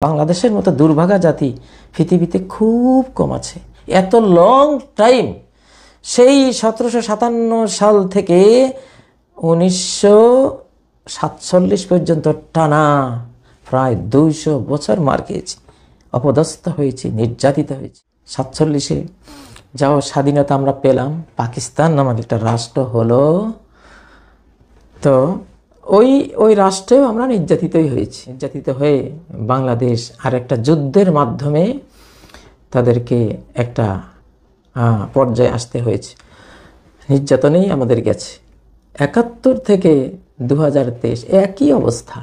বাংলাদেশের মতো দুর্ভাগা জাতি পৃথিবীতে খুব কম আছে। এত লং টাইম, সেই 1757 সাল থেকে 1947 পর্যন্ত টানা প্রায় 200 বছর মার খেয়েছি, অপদস্থ হয়েছি, নির্যাতিত হয়েছি। 47-এ যাও স্বাধীনতা আমরা পেলাম, পাকিস্তান নামক একটা রাষ্ট্র হলো, তো ওই রাষ্ট্রেও আমরা নির্যাতিতই হয়েছি। নির্যাতিত হয়ে বাংলাদেশ আর একটা যুদ্ধের মাধ্যমে তাদেরকে একটা পর্যায়ে আসতে হয়েছে। নির্যাতনেই আমাদের গেছে। 71 থেকে 2023 একই অবস্থা।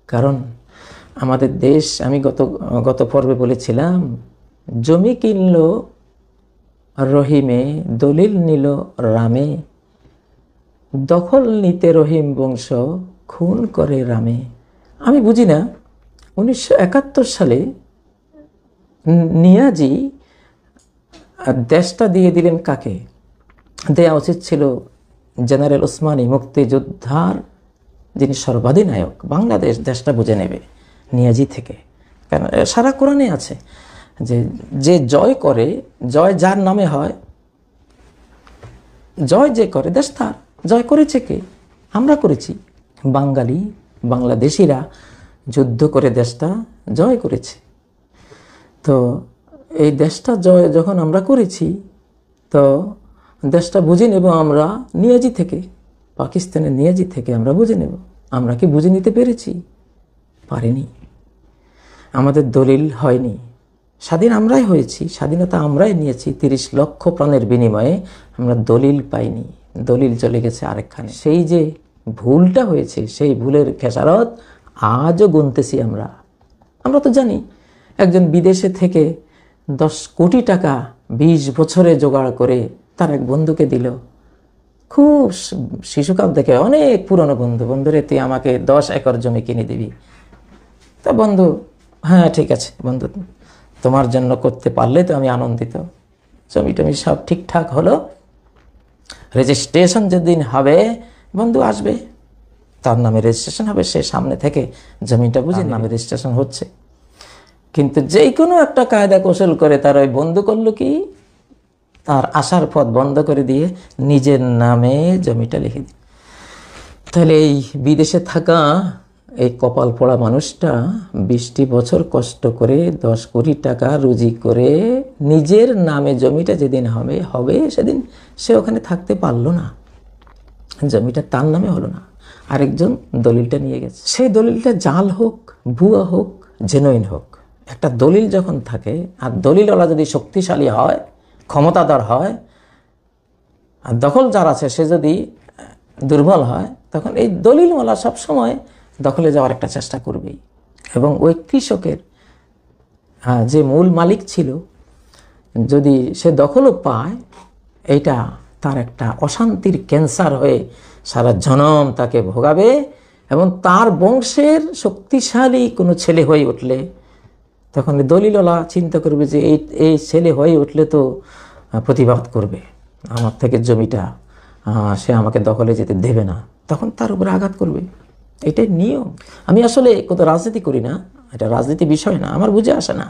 কারণ আমাদের দেশ, আমি গত পর্বে বলেছিলাম, জমি কিনল রহিমে, দলিল নিল রামে, দখল নিতে রহিম বংশ, খুন করে রামে। আমি বুঝি না 1971 সালে নিয়াজি দেশটা দিয়ে দিলেন কাকে? দেয়া উচিত ছিল জেনারেল ওসমানী, মুক্তিযোদ্ধার যিনি সর্বাধিনায়ক। বাংলাদেশ দেশটা বুঝে নেবে নিয়াজি থেকে। কেন? সারা কোরআনে আছে যে জয় করে, জয় যার নামে হয়, জয় যে করে দেশ তার। জয় করেছে কে? আমরা করেছি। বাংলাদেশিরা যুদ্ধ করে দেশটা জয় করেছে। তো এই দেশটা জয় যখন আমরা করেছি, তো দেশটা বুঝে নেব আমরা নিয়াজি থেকে, পাকিস্তানের নিয়াজি থেকে আমরা বুঝে নেব। আমরা কি বুঝে নিতে পেরেছি? পারিনি। আমাদের দলিল হয়নি। স্বাধীন আমরাই হয়েছি, স্বাধীনতা আমরাই নিয়েছি। 30 লক্ষ প্রাণের বিনিময়ে আমরা দলিল পাইনি। দলিল চলে গেছে আরেকখানে। সেই যে ভুলটা হয়েছে, সেই ভুলের খেসারত আজও গুনতেছি আমরা। আমরা তো জানি একজন বিদেশে থেকে 10 কোটি টাকা 20 বছরে জোগাড় করে তার এক বন্ধুকে দিল। খুব শিশুকাল থেকে অনেক পুরনো বন্ধু। বন্ধুরে, তুই আমাকে 10 একর জমি কিনে দিবি। তা বন্ধু, হ্যাঁ ঠিক আছে বন্ধু, তোমার জন্য করতে পারলে তো আমি আনন্দিত। জমি টমি সব ঠিকঠাক হলো। রেজিস্ট্রেশন যেদিন হবে, বন্ধু আসবে, তার নামে রেজিস্ট্রেশন হবে। সে সামনে থেকে জমিটা বুঝে নামে রেজিস্ট্রেশন হচ্ছে। কিন্তু যেই কোনো একটা কায়দা কৌশল করে তার ওই বন্ধু করলো কি, তার আসার পথ বন্ধ করে দিয়ে নিজের নামে জমিটা লিখে দিল। তাহলে এই বিদেশে থাকা এই কপাল পড়া মানুষটা 20টি বছর কষ্ট করে 10 কোটি টাকা রুজি করে নিজের নামে জমিটা যেদিন হবে সেদিন সে ওখানে থাকতে পারলো না। জমিটা তার নামে হলো না, আরেকজন দলিলটা নিয়ে গেছে। সেই দলিলটা জাল হোক, ভুয়া হোক, জেনুইন হোক, একটা দলিল যখন থাকে, আর দলিলওয়ালা যদি শক্তিশালী হয়, ক্ষমতাধর হয়, আর দখল যার আছে সে যদি দুর্বল হয়, তখন এই দলিলওয়ালা সবসময় দখলে যাওয়ার একটা চেষ্টা করবেই। এবং ওই কৃষকের যে মূল মালিক ছিল, যদি সে দখলও পায়, এইটা তার একটা অশান্তির ক্যান্সার হয়ে সারা জনম তাকে ভোগাবে। এবং তার বংশের শক্তিশালী কোনো ছেলে হয়ে উঠলে, তখন দলিলওয়ালা চিন্তা করবে যে এই ছেলে হয়ে উঠলে তো প্রতিবাদ করবে, আমার থেকে জমিটা সে আমাকে দখলে যেতে দেবে না, তখন তার উপরে আঘাত করবে। এটাই নিয়ম। আমি আসলে কত রাজনীতি করি না, এটা রাজনীতি বিষয় না, আমার বুঝে আসে না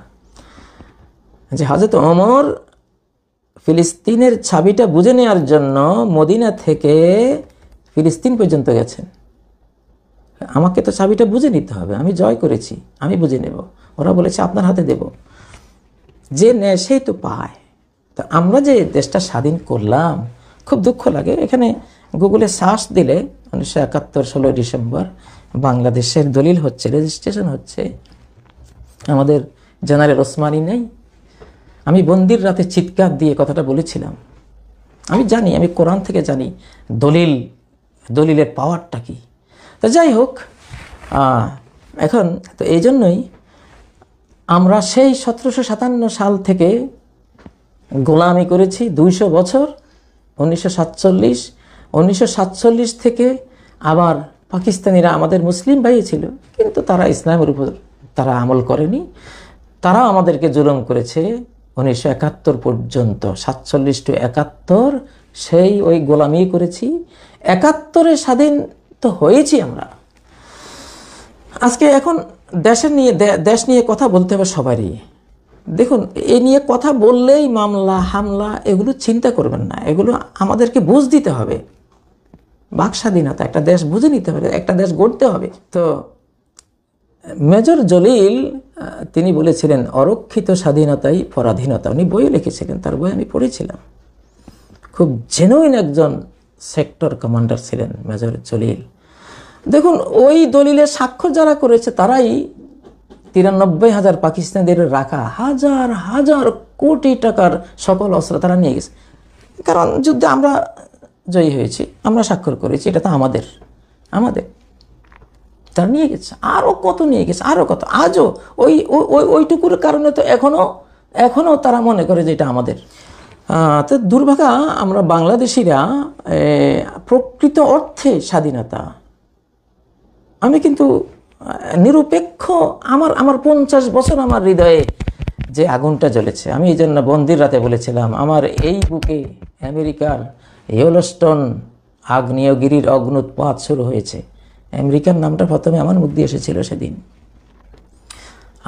যে হযরত ওমর ফিলিস্তিনের চাবিটা বুঝে নেওয়ার জন্য মদিনা থেকে ফিলিস্তিন পর্যন্ত গেছেন। আমাকে তো চাবিটা বুঝে নিতে হবে, আমি জয় করেছি, আমি বুঝে নেব। ওরা বলেছে আপনার হাতে দেব, যে নেয় সেই তো পায়। তো আমরা যে দেশটা স্বাধীন করলাম, খুব দুঃখ লাগে। এখানে গুগলে সার্চ দিলে 1971 16 ডিসেম্বর বাংলাদেশের দলিল হচ্ছে, রেজিস্ট্রেশন হচ্ছে। আমাদের জেনারেল ওসমানী নেই। আমি বন্দির রাতে চিৎকার দিয়ে কথাটা বলেছিলাম। আমি জানি, আমি কোরআন থেকে জানি দলিলের পাওয়ারটা কি। তো যাই হোক, এখন তো এই জন্যই আমরা সেই 1757 সাল থেকে গোলামি করেছি 200 বছর। 1947 থেকে আবার পাকিস্তানিরা আমাদের মুসলিম ভাই ছিল, কিন্তু তারা ইসলামের উপর তারা আমল করেনি। তারা আমাদেরকে জুলুম করেছে 1971 পর্যন্ত। 47 to 71 সেই ওই গোলামি করেছি। 71-এ স্বাধীন তো হয়েছি আমরা। আজকে এখন দেশ নিয়ে কথা বলতে হবে সবারই। দেখুন, এ নিয়ে কথা বললেই মামলা হামলা এগুলো চিন্তা করবেন না, এগুলো আমাদেরকে বুঝ দিতে হবে। বাক স্বাধীনতা, একটা দেশ বুঝে নিতে হবে, একটা দেশ গড়তে হবে। তো মেজর জলিল তিনি বলেছিলেন অরক্ষিত স্বাধীনতাই পরাধীনতা। উনি বইও লিখেছিলেন, তার বই আমি পড়েছিলাম। খুব জেনুইন একজন সেক্টর কমান্ডার ছিলেন মেজর জলিল। দেখুন, ওই দলিলের স্বাক্ষর যারা করেছে তারাই 93,000 পাকিস্তানিদের রাখা হাজার হাজার কোটি টাকার সকল অস্ত্র তারা নিয়ে গেছে। কারণ যুদ্ধে আমরা জয়ী হয়েছি, আমরা স্বাক্ষর করেছি, এটা তো আমাদের তারা নিয়ে গেছে। আরও কত নিয়ে গেছে, আরও কত। আজও ওইটুকুর কারণে তো এখনও তারা মনে করে যে এটা আমাদের। তো দুর্ভাগা আমরা বাংলাদেশিরা প্রকৃত অর্থে স্বাধীনতা, আমি কিন্তু নিরপেক্ষ, আমার 50 বছর আমার হৃদয়ে যে আগুনটা জ্বলেছে, আমি এই জন্য বন্দির রাতে বলেছিলাম আমার এই বুকে আমেরিকার ইয়েলোস্টোন আগ্নেয়গিরির অগ্নুৎপাত শুরু হয়েছে। আমেরিকার নামটা প্রথমে আমার মুখ দিয়ে এসেছিল সেদিন।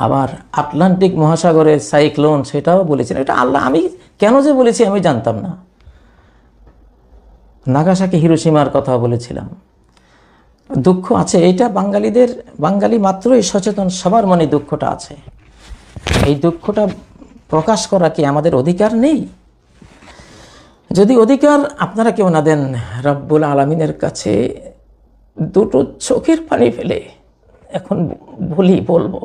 আবার আটলান্টিক মহাসাগরের সাইক্লোন, সেটাও বলেছিলেন। এটা আল্লাহ, আমি কেন যে বলেছি আমি জানতাম না। নাগাসাকি হিরোশিমার কথা বলেছিলাম। দুঃখ আছে, এইটা বাঙালি মাত্রই সচেতন, সবার মনে দুঃখটা আছে। এই দুঃখটা প্রকাশ করা কি আমাদের অধিকার নেই? যদি অধিকার আপনারা কেউ না দেন, রব্বুল আলামিনের কাছে দুটো চোখের পানি ফেলে এখন বলবো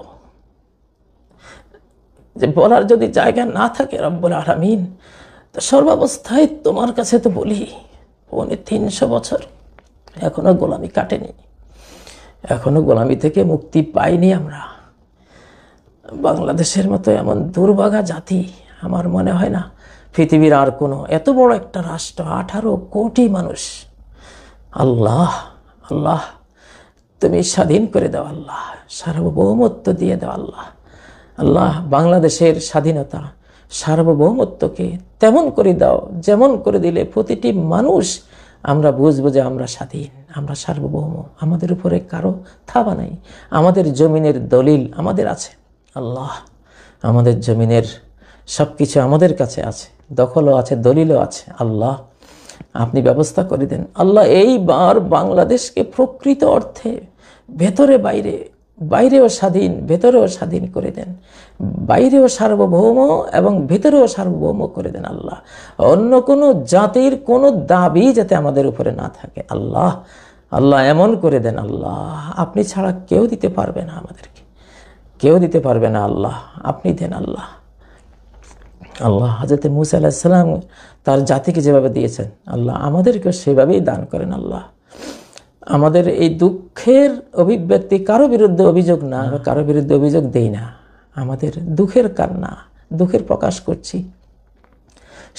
যে বলার যদি জায়গা না থাকে রব্বুল আলামিন, তো সর্বাবস্থায় তোমার কাছে তো বলি 350 বছর এখনো গোলামি কাটেনি, এখনো গোলামি থেকে মুক্তি পাইনি আমরা। বাংলাদেশের মতো এমন দুর্ভাগা জাতি আমার মনে হয় না পৃথিবীর আর কোনো, এত বড় একটা রাষ্ট্র, 18 কোটি মানুষ। আল্লাহ আল্লাহ তুমি স্বাধীন করে দাও আল্লাহ, সার্বভৌমত্ব দিয়ে দাও আল্লাহ। আল্লাহ বাংলাদেশের স্বাধীনতা সার্বভৌমত্বকে তেমন করে দাও যেমন করে দিলে প্রতিটি মানুষ আমরা বুঝবো যে আমরা স্বাধীন, আমরা সার্বভৌম, আমাদের উপরে কারো থাবা নাই, আমাদের জমিনের দলিল আমাদের আছে। আল্লাহ আমাদের জমিনের সব কিছু আমাদের কাছে আছে, দখলও আছে, দলিলও আছে। আল্লাহ আপনি ব্যবস্থা করে দেন আল্লাহ। এইবার বাংলাদেশকে প্রকৃত অর্থে ভেতরে বাইরেও স্বাধীন, ভেতরেও স্বাধীন করে দেন, বাইরেও সার্বভৌম এবং ভেতরেও সার্বভৌম করে দেন আল্লাহ। অন্য কোনো জাতির কোনো দাবি যাতে আমাদের উপরে না থাকে আল্লাহ। আল্লাহ এমন করে দেন আল্লাহ, আপনি ছাড়া কেউ দিতে পারবে না, আমাদেরকে কেউ দিতে পারবে না আল্লাহ, আপনি দেন আল্লাহ। আল্লাহ হযরত মূসা আলাইহিস সালাম তার জাতিকে যেভাবে দিয়েছেন আল্লাহ আমাদেরকেও সেভাবেই দান করেন আল্লাহ। আমাদের এই দুঃখের অভিব্যক্তি কারো বিরুদ্ধে অভিযোগ না, কারো বিরুদ্ধে অভিযোগ দেই না, আমাদের দুঃখের কান্না, দুঃখের প্রকাশ করছি।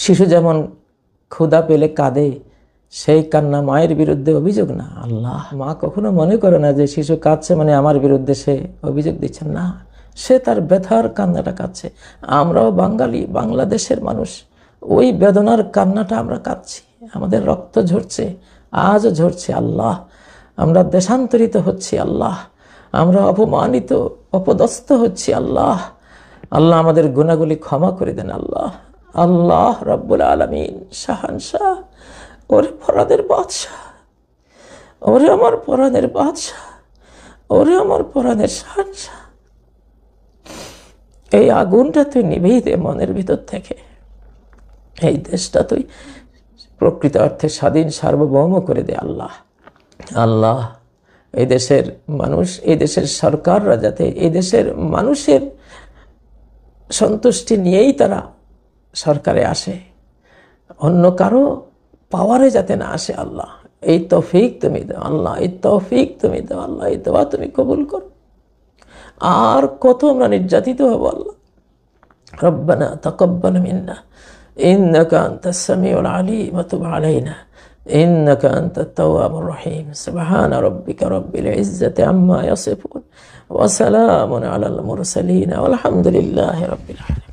শিশু যেমন ক্ষুধা পেলে কাঁদে, সেই কান্না মায়ের বিরুদ্ধে অভিযোগ না আল্লাহ। মা কখনো মনে করে না যে শিশু কাঁদছে মানে আমার বিরুদ্ধে সে অভিযোগ দিচ্ছেন না, সে তার ব্যথার কান্নাটা কাঁদছে। আমরাও বাঙালি, বাংলাদেশের মানুষ, ওই বেদনার কান্নাটা আমরা কাঁদছি, আমাদের রক্ত ঝরছে, আজও ঝরছে আল্লাহ। আমরা দেশান্তরিত হচ্ছি আল্লাহ, আমরা অপমানিত অপদস্থ হচ্ছি আল্লাহ। আল্লাহ আমাদের গুনাহগুলি ক্ষমা করে দেন আল্লাহ। আল্লাহ রব্বুল আলামিন শাহানশাহ, ওরে পরাণের বাদশাহ, ওরে আমার পরাণের বাদশাহ, ওরে আমার পরাণের শাহানশাহ, এই আগুনটা তুই নিভিয়ে দে মনের ভিতর থেকে। এই দেশটা তুই প্রকৃত অর্থে স্বাধীন সার্বভৌম করে দে আল্লাহ। আল্লাহ এই দেশের মানুষ, এই দেশের সরকাররা যাতে এই দেশের মানুষের সন্তুষ্টি নিয়েই তারা সরকারে আসে, অন্য কারো পাওয়ারে যাতে না আসে আল্লাহ। এই তৌফিক তুমি দাও আল্লাহ, এই তৌফিক তুমি দাও আল্লাহ, এই দোয়া তুমি কবুল করো। আর কত আমরা নির্যাতিত হব আল্লাহ। রব্বানা তাকাব্বাল মিন্না ইন্নাকা আনতাস সামিউল আলিম ওয়া তুব আলাইনা ইন্নাকা আনতাত তাওয়াবুর রহিম। সুবহানা রাব্বিকা রাব্বিল ইজ্জাতি আম্মা ইয়াসিফুন ওয়া সালামুন আলাল মুরসালিন ওয়া আলহামদুলিল্লাহি রাব্বিল আলামিন।